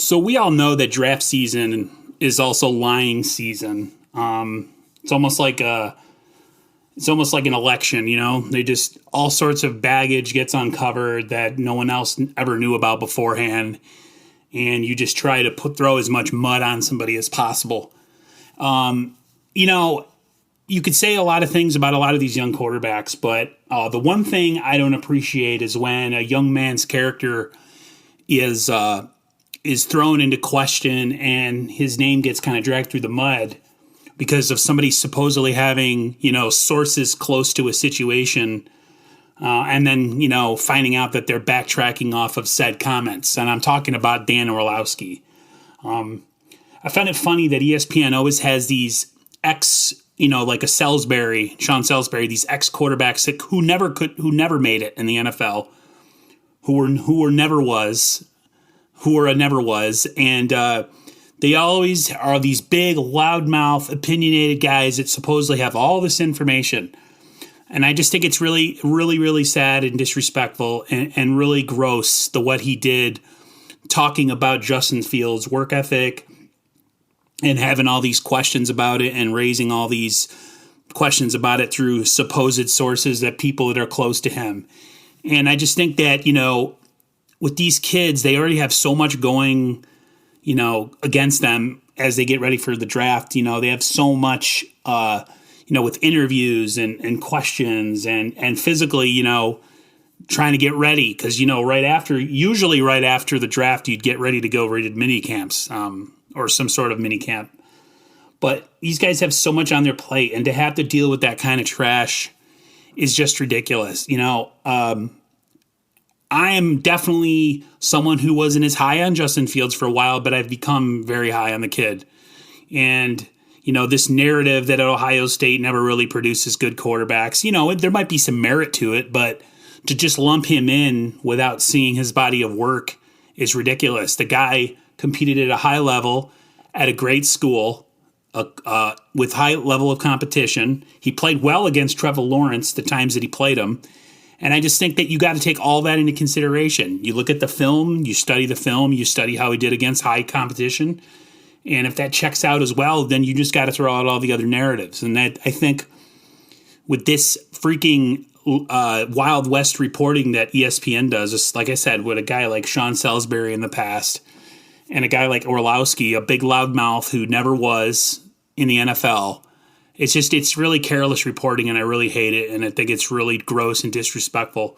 So we all know that draft season is also lying season. It's almost like an election, you know. They just all sorts of baggage gets uncovered that no one else ever knew about beforehand, and you just try to throw as much mud on somebody as possible. You know, you could say a lot of things about a lot of these young quarterbacks, but the one thing I don't appreciate is when a young man's character is thrown into question and his name gets kind of dragged through the mud because of somebody supposedly having, you know, sources close to a situation, and then, you know, finding out that they're backtracking off of said comments. And I'm talking about Dan Orlovsky. I found it funny that ESPN always has these like a Sean Salisbury, these ex quarterbacks who never made it in the NFL, who were a never was, and they always are these big, loudmouth, opinionated guys that supposedly have all this information. And I just think it's really, really, really sad and disrespectful and really gross what he did, talking about Justin Fields' work ethic and having all these questions about it and raising all these questions about it through supposed sources that people that are close to him. And I just think that, you know, with these kids, they already have so much going, you know, against them as they get ready for the draft. You know, they have so much, with interviews and questions and physically, you know, trying to get ready. Because, you know, usually right after the draft, you'd get ready to go rated mini camps or some sort of mini camp. But these guys have so much on their plate, and to have to deal with that kind of trash is just ridiculous. You know, I am definitely someone who wasn't as high on Justin Fields for a while, but I've become very high on the kid. And, you know, this narrative that Ohio State never really produces good quarterbacks, you know, there might be some merit to it, but to just lump him in without seeing his body of work is ridiculous. The guy competed at a high level at a great school with high level of competition. He played well against Trevor Lawrence the times that he played him. And I just think that you got to take all that into consideration. You look at the film, you study the film, you study how he did against high competition. And if that checks out as well, then you just got to throw out all the other narratives. And that, I think with this freaking Wild West reporting that ESPN does, just like I said, with a guy like Sean Salisbury in the past and a guy like Orlovsky, a big loudmouth who never was in the NFL, it's really careless reporting, and I really hate it, and I think it's really gross and disrespectful.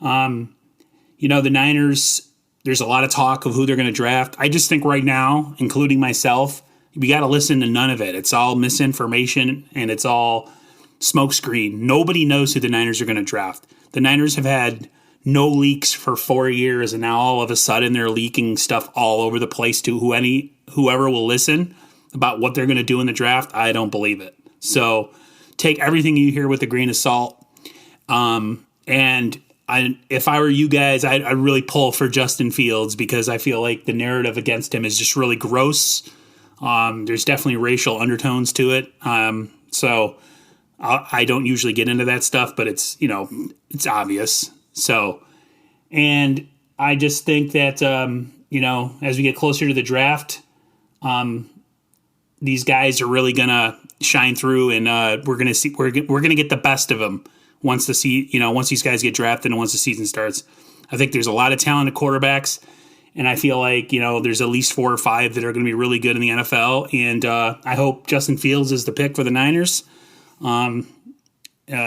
You know, the Niners, there's a lot of talk of who they're going to draft. I just think right now, including myself, we got to listen to none of it. It's all misinformation, and it's all smokescreen. Nobody knows who the Niners are going to draft. The Niners have had no leaks for 4 years, and now all of a sudden they're leaking stuff all over the place to whoever will listen about what they're going to do in the draft. I don't believe it. So take everything you hear with a grain of salt. If I were you guys, I'd really pull for Justin Fields because I feel like the narrative against him is just really gross. There's definitely racial undertones to it. So I don't usually get into that stuff, but it's obvious. So, and I just think that, as we get closer to the draft, these guys are really going to shine through, and we're going to get the best of them once these guys get drafted and once the season starts. I think there's a lot of talented quarterbacks, and I feel like, there's at least 4 or 5 that are going to be really good in the NFL, and I hope Justin Fields is the pick for the Niners. I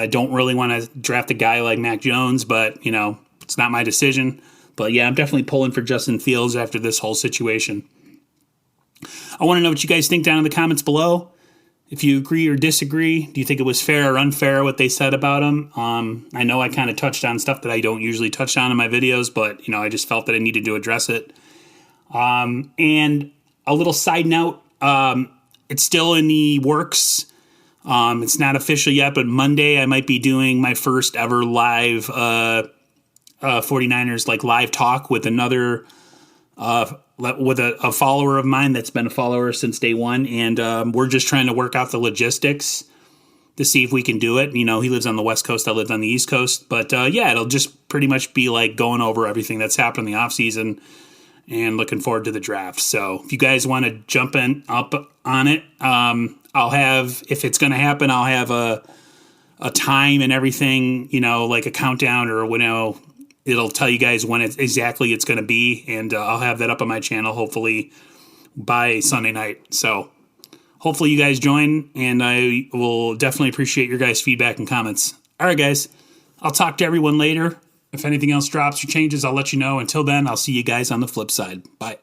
don't really want to draft a guy like Mac Jones, but, it's not my decision. But, yeah, I'm definitely pulling for Justin Fields after this whole situation. I want to know what you guys think down in the comments below. If you agree or disagree, do you think it was fair or unfair what they said about him? I know I kind of touched on stuff that I don't usually touch on in my videos, but, I just felt that I needed to address it. And a little side note, it's still in the works. It's not official yet, but Monday I might be doing my first ever live 49ers live talk with another with a follower of mine that's been a follower since day one, and we're just trying to work out the logistics to see if we can do it. He lives on the West Coast, I live on the East Coast, but it'll just pretty much be like going over everything that's happened in the off season and looking forward to the draft. So if you guys want to jump in up on it, I'll have, if it's going to happen, I'll have a time and everything, like a countdown or it'll tell you guys when exactly it's going to be. And I'll have that up on my channel, hopefully by Sunday night. So hopefully you guys join, and I will definitely appreciate your guys' feedback and comments. All right, guys, I'll talk to everyone later. If anything else drops or changes, I'll let you know. Until then, I'll see you guys on the flip side. Bye.